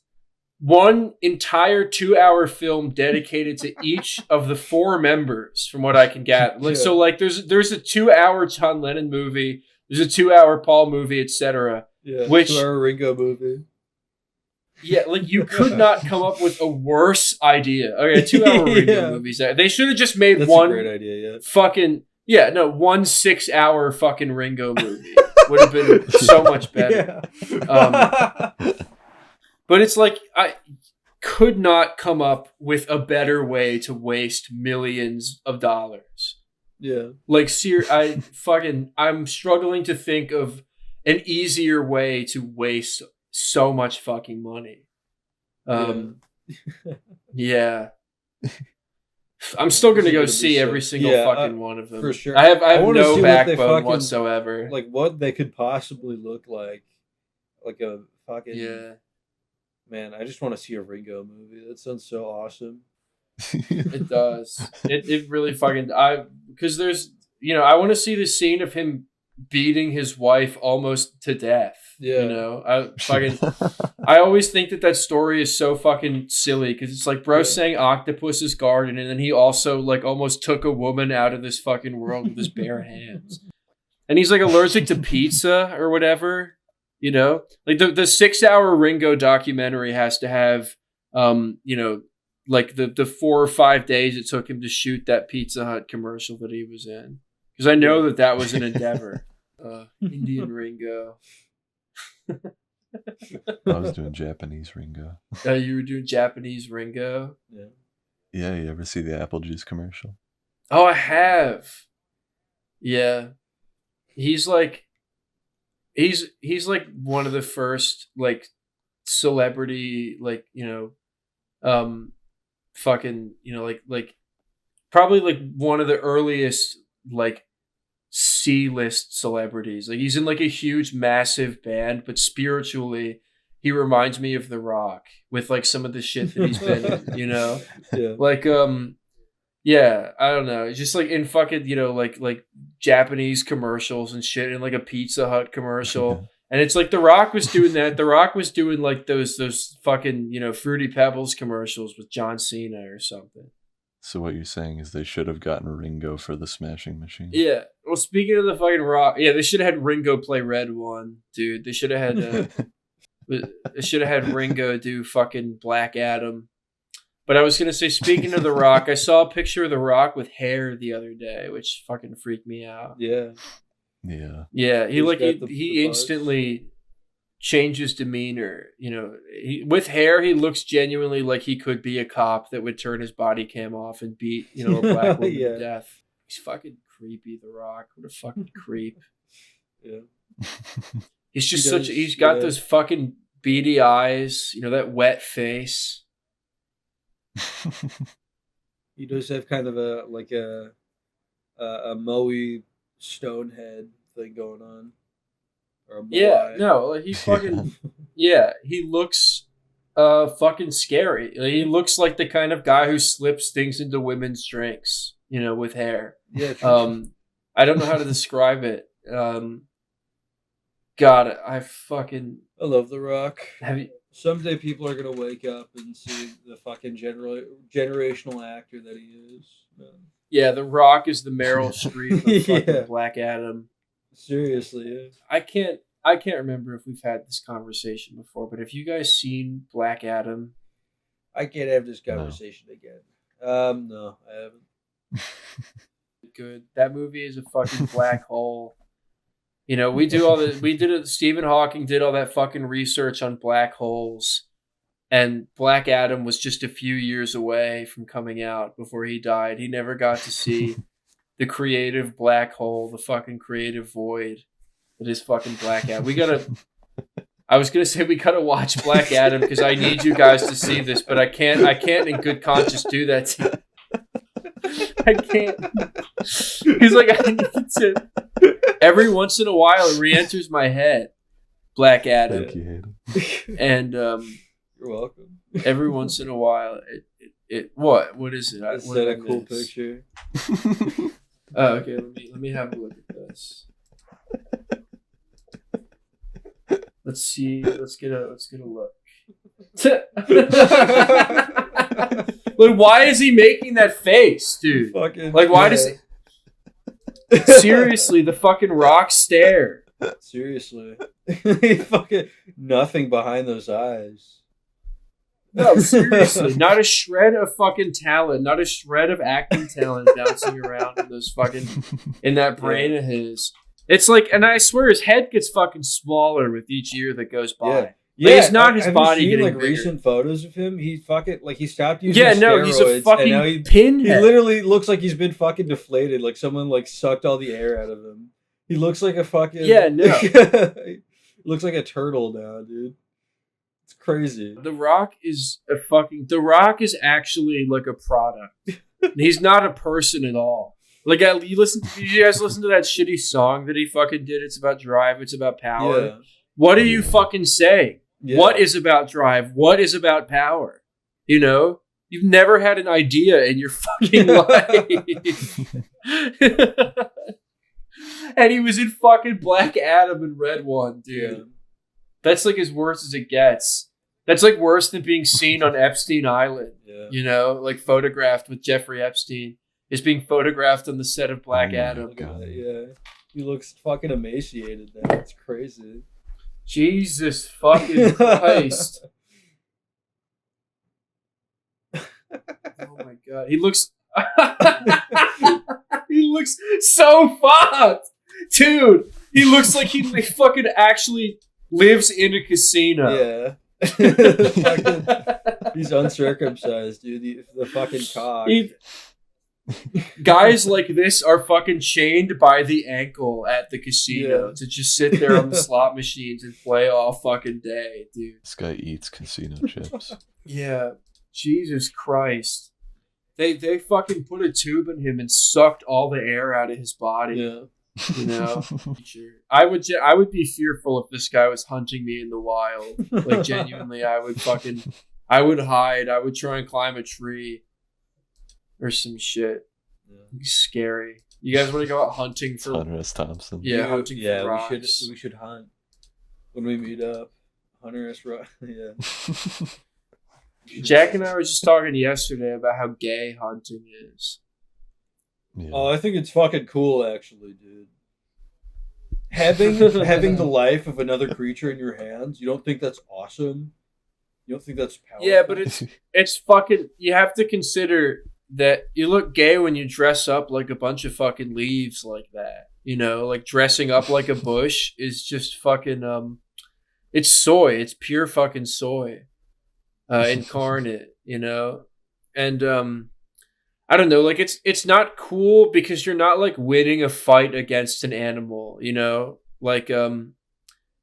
one entire 2-hour film dedicated to each of the 4 members, from what I can gather. Like, so like there's a 2-hour John Lennon movie, there's a 2-hour Paul movie, etc. Yeah, which 2-hour Ringo movie. Yeah, like you could not come up with a worse idea. Okay, 2-hour Ringo movies. They should have just made That's one a great idea, yeah. fucking one 6-hour fucking Ringo movie. Would have been so much better. Yeah. But it's like I could not come up with a better way to waste millions of dollars. Yeah. Like I'm struggling to think of an easier way to waste so much fucking money. Yeah. I'm still gonna go see every single fucking one of them. For sure. I have no backbone whatsoever. Like what they could possibly look like. Like a fucking Man, I just want to see a Ringo movie. That sounds so awesome. It does. It really fucking because there's I want to see the scene of him beating his wife almost to death. Yeah. I always think that story is so fucking silly because it's like bro saying Octopus's garden, and then he also like almost took a woman out of this fucking world with his bare hands. And he's like allergic to pizza or whatever. Like the 6-hour Ringo documentary has to have, like the 4 or 5 days it took him to shoot that Pizza Hut commercial that he was in. Because I know that was an endeavor. Indian Ringo. I was doing Japanese Ringo. You were doing Japanese Ringo? Yeah. Yeah, you ever see the apple juice commercial? Oh, I have. Yeah. He's like one of the first like celebrity like fucking like probably like one of the earliest like C-list celebrities. Like he's in like a huge massive band, but spiritually he reminds me of The Rock with like some of the shit that he's been in, Yeah. Like yeah, I don't know. It's just like in fucking, like Japanese commercials and shit, and like a Pizza Hut commercial. And it's like The Rock was doing that. The Rock was doing like those fucking, Fruity Pebbles commercials with John Cena or something. So what you're saying is they should have gotten Ringo for the Smashing Machine? Yeah. Well, speaking of the fucking Rock, yeah, they should have had Ringo play Red One, dude. They should have had Ringo do fucking Black Adam. But I was going to say, speaking of The Rock, I saw a picture of The Rock with hair the other day, which fucking freaked me out. Yeah. Yeah. Yeah, he instantly changes demeanor. With hair, he looks genuinely like he could be a cop that would turn his body cam off and beat, a black woman to death. He's fucking creepy, The Rock. What a fucking creep. Yeah. He's just he's got those fucking beady eyes, that wet face. He does have kind of a Moe stone head thing going on. Or a Moai. He fucking he looks fucking scary. He looks like the kind of guy who slips things into women's drinks, with hair. Yeah. I don't know how to describe it. God, I love The Rock. Have you? Someday people are gonna wake up and see the fucking generational actor that he is. Yeah, The Rock is the Meryl Streep of fucking Black Adam. Seriously, yeah. I can't remember if we've had this conversation before, but have you guys seen Black Adam? I can't have this conversation again. No, I haven't. Good. That movie is a fucking black hole. Stephen Hawking did all that fucking research on black holes, and Black Adam was just a few years away from coming out before he died. He never got to see the creative black hole, the fucking creative void that is fucking Black Adam. I was gonna say we gotta watch Black Adam because I need you guys to see this, but I can't in good conscience do that to you. I can't. He's like, I need to. Every once in a while, it re-enters my head. Black Adam. Thank you, Hayden. And you're welcome. Every once in a while, what is it? Is that a cool picture? Oh, okay. Let me have a look at this. Let's see. Let's get a look. Like, why is he making that face, dude? Fucking, Like, why does he? Seriously, the fucking Rock stare. Seriously. He fucking nothing behind those eyes. No, seriously, not a shred of fucking talent, not a shred of acting talent bouncing around in those fucking in that brain of his. It's like, and I swear his head gets fucking smaller with each year that goes by. Yeah, Like, it's not his have body you seen, getting like bigger. recent photos of him? He fucking like he stopped using Yeah, steroids. no, he's a and fucking now he pinhead. literally looks like he's been fucking deflated. Like someone like sucked all the air out of him. He looks like a fucking he looks like a turtle now, dude. It's crazy. The Rock is actually like a product. He's not a person at all. Like, did you guys listen to that shitty song that he fucking did? It's about drive. It's about power. Yeah. What do you fucking say? Yeah. What is about drive? What is about power? You know, you've never had an idea in your fucking life. And he was in fucking Black Adam and Red One, dude. Yeah. That's like as worse as it gets. That's like worse than being seen on Epstein Island. Yeah. You know, like photographed with Jeffrey Epstein is being photographed on the set of Black my Adam. God. Yeah. He looks fucking emaciated now. It's crazy. Jesus fucking Christ. Oh my God. He looks he looks so fucked. Dude, he looks like he fucking actually lives in a casino. Yeah. Fucking, he's uncircumcised, dude. The fucking cock. Guys like this are fucking chained by the ankle at the casino to just sit there on the slot machines and play all fucking day, dude. This guy eats casino chips. Yeah. Jesus Christ. They fucking put a tube in him and sucked all the air out of his body. Yeah. You know? I would be fearful if this guy was hunting me in the wild. Like, genuinely, I would hide. I would try and climb a tree or some shit. Yeah. It's scary. You guys want to go out hunting for? Hunter S. Thompson. Yeah, hunting Yeah, for rocks. we should hunt when we meet up. Hunter S. Rock. Yeah. Jack and I were just talking yesterday about how gay hunting is. Yeah. Oh, I think it's fucking cool, actually, dude. Having the life of another creature in your hands, you don't think that's awesome? You don't think that's powerful? Yeah, but it's fucking. You have to consider that you look gay when you dress up like a bunch of fucking leaves like that. You know, like dressing up like a bush is just fucking. It's soy. It's pure fucking soy, incarnate. You know, and I don't know. Like it's not cool because you're not like winning a fight against an animal. You know, like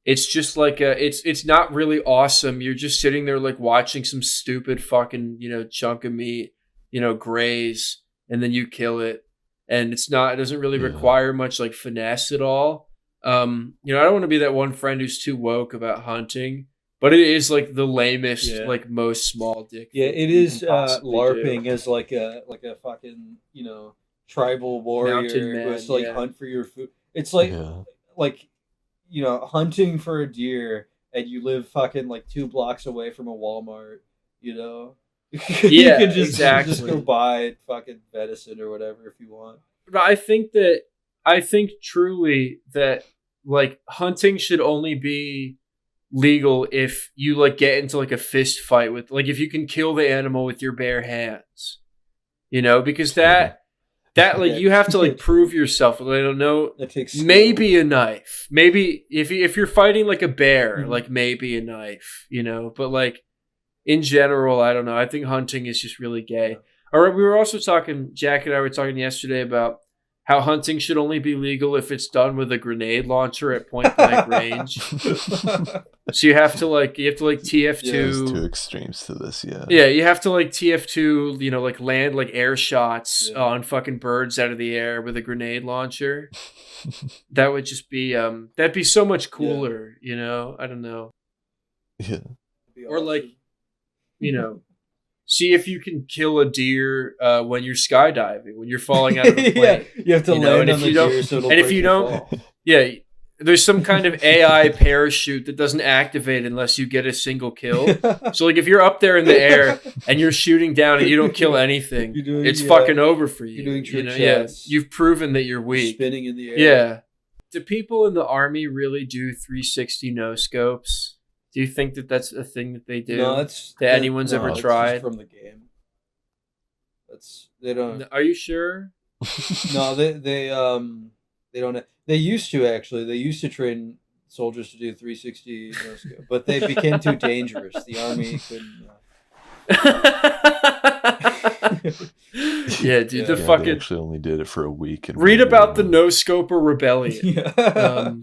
it's just like it's not really awesome. You're just sitting there like watching some stupid fucking, you know, chunk of meat, you know, graze, and then you kill it. And it doesn't really require much like finesse at all. You know, I don't want to be that one friend who's too woke about hunting, but it is like the lamest, like most small dick. Yeah, it is LARPing as like a fucking, you know, tribal warrior who's like hunt for your food. It's like you know, hunting for a deer and you live fucking like 2 blocks away from a Walmart, you know? You can just go buy fucking venison or whatever if you want. But I think truly that like hunting should only be legal if you like get into like a fist fight with, like, if you can kill the animal with your bare hands, you know, because that like you have to like prove yourself. I don't know. That takes skill. Maybe a knife. Maybe if you're fighting like a bear, like maybe a knife, you know. But like in general, I don't know. I think hunting is just really gay. Or we were also talking. Jack and I were talking yesterday about how hunting should only be legal if it's done with a grenade launcher at point blank range. So you have to like TF2. There's 2 extremes to this, Yeah, you have to like TF2, you know, like land like air shots on fucking birds out of the air with a grenade launcher. That would just be that'd be so much cooler, you know? I don't know. Yeah. Or like, you know, see if you can kill a deer when you're skydiving, when you're falling out of a plane. You have to land on the deer so it'll break your fall. Yeah, there's some kind of AI parachute that doesn't activate unless you get a single kill. So like if you're up there in the air and you're shooting down and you don't kill anything, it's fucking over for you. You're doing trick shots. You've proven that you're weak. Spinning in the air. Yeah. Do people in the army really do 360 no scopes? Do you think that that's a thing that they do? No, that anyone's ever it's tried just from the game. They don't. Are you sure? No, they don't. They used to actually. They used to train soldiers to do 360 no scope, but they became too dangerous. The army couldn't. Yeah, dude. Yeah, The They fucking actually only did it for a week. And read went about the away. no scoper rebellion. Yeah.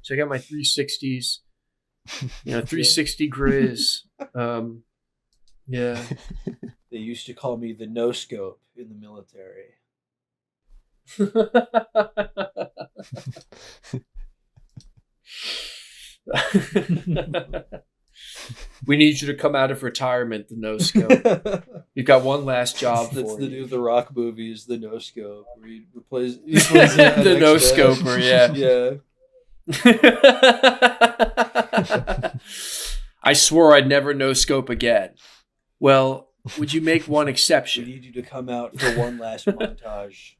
Check out my 360s. 360 Grizz. Yeah. They used to call me the no scope in the military. We need you to come out of retirement, the no scope. You've got one last job That's for the you. new The Rock movie is the no scope. Where he replaces it The next no day. scoper, yeah. Yeah. I swore I'd never no scope again. Well, would you make one We exception? need you to come out for one last montage.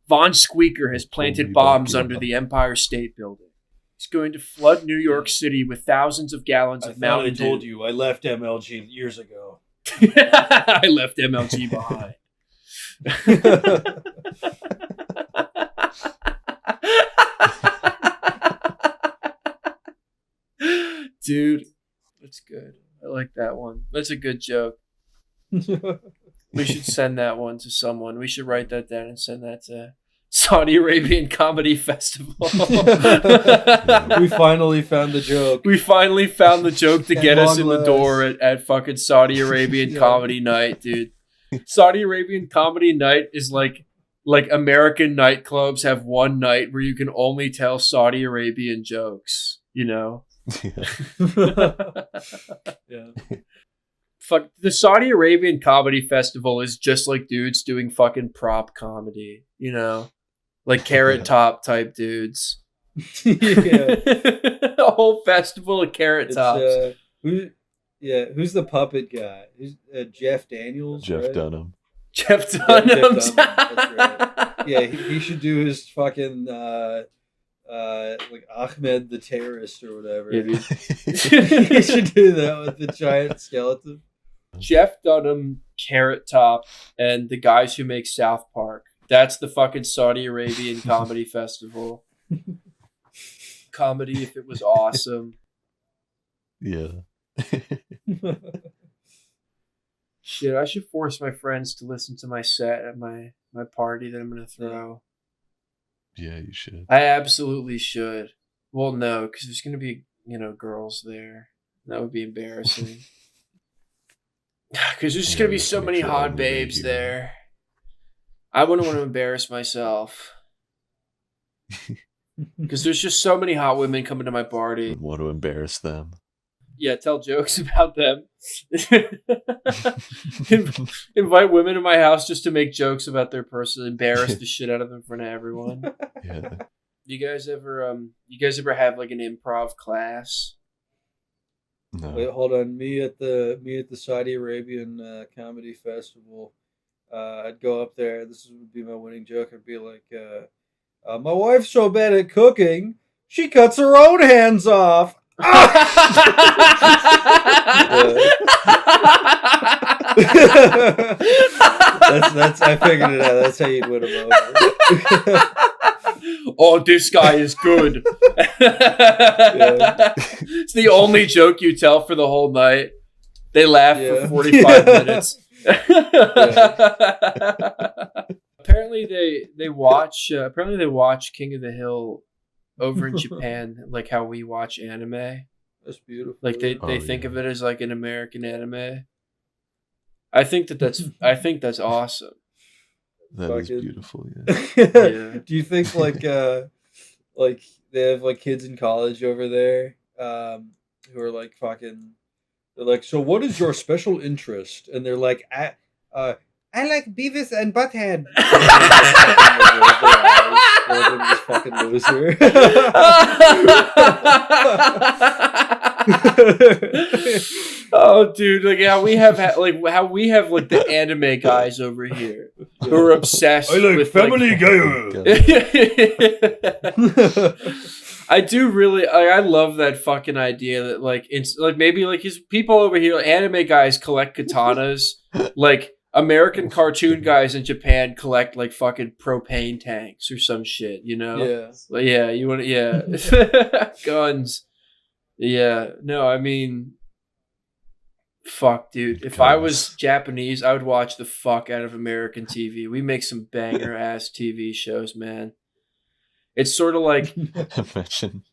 Von Squeaker has planted Holy bombs bucket. under the Empire State Building. He's going to flood New York City with thousands of gallons I of thought I Mountain told Dew. you I left MLG years ago. I left MLG behind. Dude, that's good. I like that one. That's a good joke. We should send that one to someone. We should write that down and send that to Saudi Arabian Comedy Festival. We finally found the joke. We finally found the joke to At get us long in the last. door at fucking Saudi Arabian Yeah. Comedy Night, dude. Saudi Arabian Comedy Night is like American nightclubs have one night where you can only tell Saudi Arabian jokes, you know? Yeah. Fuck, the Saudi Arabian Comedy Festival is just like dudes doing fucking prop comedy, you know? Like Carrot Top type dudes. Yeah. A whole festival of Carrot It's, Tops. who's the puppet guy? Who's Jeff Daniels? Jeff right? Dunham. Jeff Jeff Dunham. Dunham, that's Yeah, he should do his fucking like Ahmed the terrorist or whatever. Yeah, dude. He should do that with the giant skeleton. Jeff Dunham, Carrot Top, and the guys who make South Park. That's the fucking Saudi Arabian Comedy Festival. Comedy if it was awesome. Yeah. Shit, I should force my friends to listen to my set at my party that I'm going to throw. Yeah, you should. I absolutely should. Well, no, because there's going to be, girls there. That would be embarrassing. Because there's just Yeah, going to be you so have to many make sure hot everybody babes hears. there. I wouldn't want to embarrass myself. Because there's just so many hot women coming to my party. Would want to embarrass them. Yeah, tell jokes about them. Invite women to my house just to make jokes about their person, embarrass the shit out of them in front of everyone. Yeah. You guys ever have like an improv class? No. Wait, hold on. Me at the Saudi Arabian comedy festival. I'd go up there. This would be my winning joke. I'd be like, "My wife's so bad at cooking, she cuts her own hands off." That's I figured it out. That's how you'd win them over. Oh, this guy is good. It's the only joke you tell for the whole night. They laugh for 45 minutes. Apparently they watch King of the Hill over in Japan, like how we watch anime. That's beautiful. Like they Oh, think yeah. of it as like an American anime. I think that's awesome. That is Fucking- beautiful, yeah. Yeah. Do you think like they have like kids in college over there who are like fucking? They're like, so what is your special interest? And they're like, I like Beavis and Butthead. Logan, this fucking loser. Oh, dude! Like how we have like the anime guys over here who are obsessed with Family Guy. I do really. I love that fucking idea that like it's like maybe like his people over here, anime guys collect katanas, like American cartoon guys in Japan collect like fucking propane tanks or some shit. You know? Yeah. Like, yeah. You want? Yeah. Guns. Yeah. No. I mean. Fuck, dude. If I was Japanese, I would watch the fuck out of American TV. We make some banger ass TV shows, man. It's sort of like imagine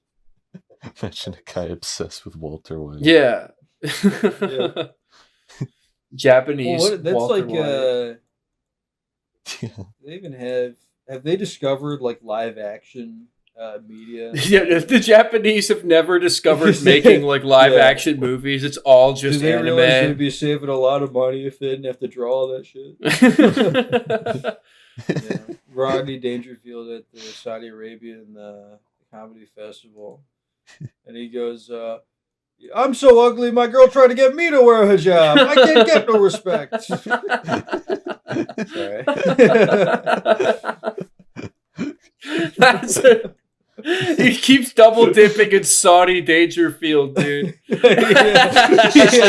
a guy obsessed with Walter White. yeah. Yeah. Japanese. Well, that's Walter like Yeah. they even have they discovered like live action media? Yeah, the Japanese have never discovered making like live action movies. It's all just Did they anime. realize they'd be saving a lot of money if they didn't have to draw all that shit? Yeah. Rodney Dangerfield at the Saudi Arabian comedy festival, and he goes, "I'm so ugly, my girl tried to get me to wear a hijab. I can't get no respect." Sorry. That's it. He keeps double dipping in Saudi Dangerfield, dude. Yeah,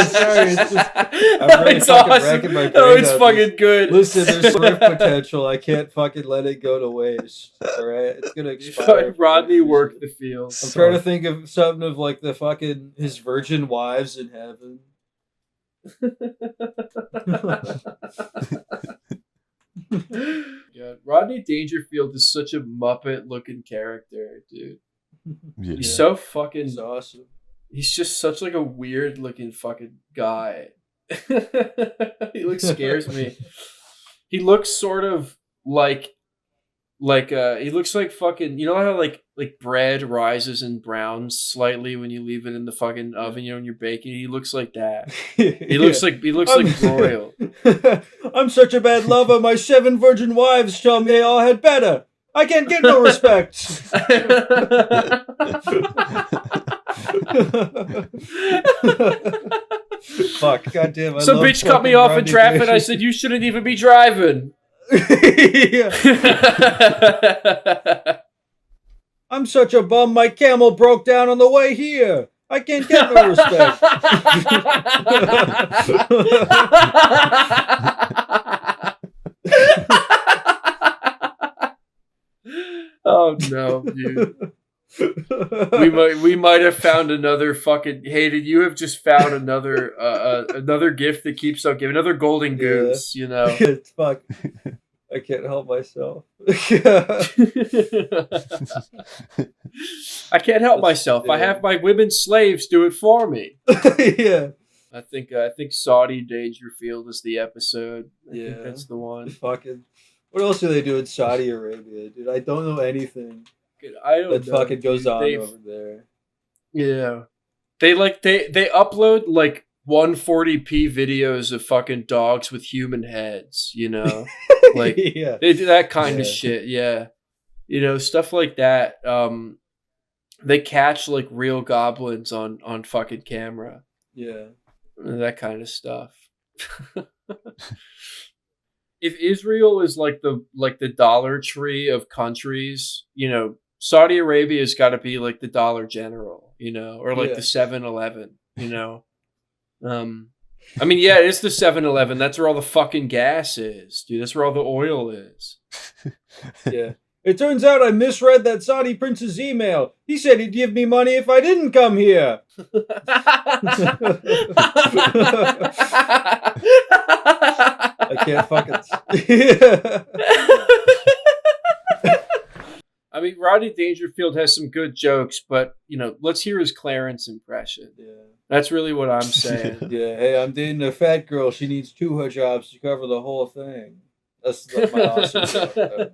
sorry, it's just I'm really It's fucking awesome. racking my brain Oh, it's out. fucking good. Listen, there's so much potential. I can't fucking let it go to waste. All right, it's gonna expire. Rodney worked the field. I'm trying to think of something of like the fucking his virgin wives in heaven. Yeah, Rodney Dangerfield is such a Muppet looking character, dude. Yeah. He's so fucking. It's awesome. He's just such like a weird looking fucking guy. He scares me. He looks sort of like he looks like fucking, you know how like bread rises and browns slightly when you leave it in the fucking oven, you know, when you're baking. He looks like that. He looks like royal. I'm such a bad lover. My 7 virgin wives tell me they all had better. I can't get no respect. Fuck, goddamn. Some bitch cut me off in traffic. I said, "You shouldn't even be driving." Yeah. I'm such a bum. My camel broke down on the way here. I can't get no respect. Oh no, dude. We might have found another fucking. Hayden, you have just found another another gift that keeps on giving, another golden goose. You know. Fuck. I can't help myself. I can't help myself. I have my women slaves do it for me. Yeah. I think Saudi Dangerfield is the episode. I think Yeah. that's the one. Fucking. What else do they do in Saudi Arabia, dude? I don't know anything I don't that know, fucking goes dude. on They've- over there. Yeah. They upload like 140p videos of fucking dogs with human heads, you know? Like Yeah. they do that kind of Yeah. shit, yeah. You know, stuff like that. They catch like real goblins on fucking camera. Yeah. That kind of stuff. If Israel is like the Dollar Tree of countries, you know, Saudi Arabia's got to be like the Dollar General, you know, or like Yeah. the 7-Eleven, you know. I mean, yeah, it's the 7-Eleven. That's where all the fucking gas is, dude. That's where all the oil is. Yeah. It turns out I misread that Saudi prince's email. He said he'd give me money if I didn't come here. I can't fucking. I mean, Rodney Dangerfield has some good jokes, but you know, let's hear his Clarence impression. Yeah. That's really what I'm saying. Yeah. Hey, I'm dating a fat girl. She needs 2 hijabs to cover the whole thing. That's my awesome joke.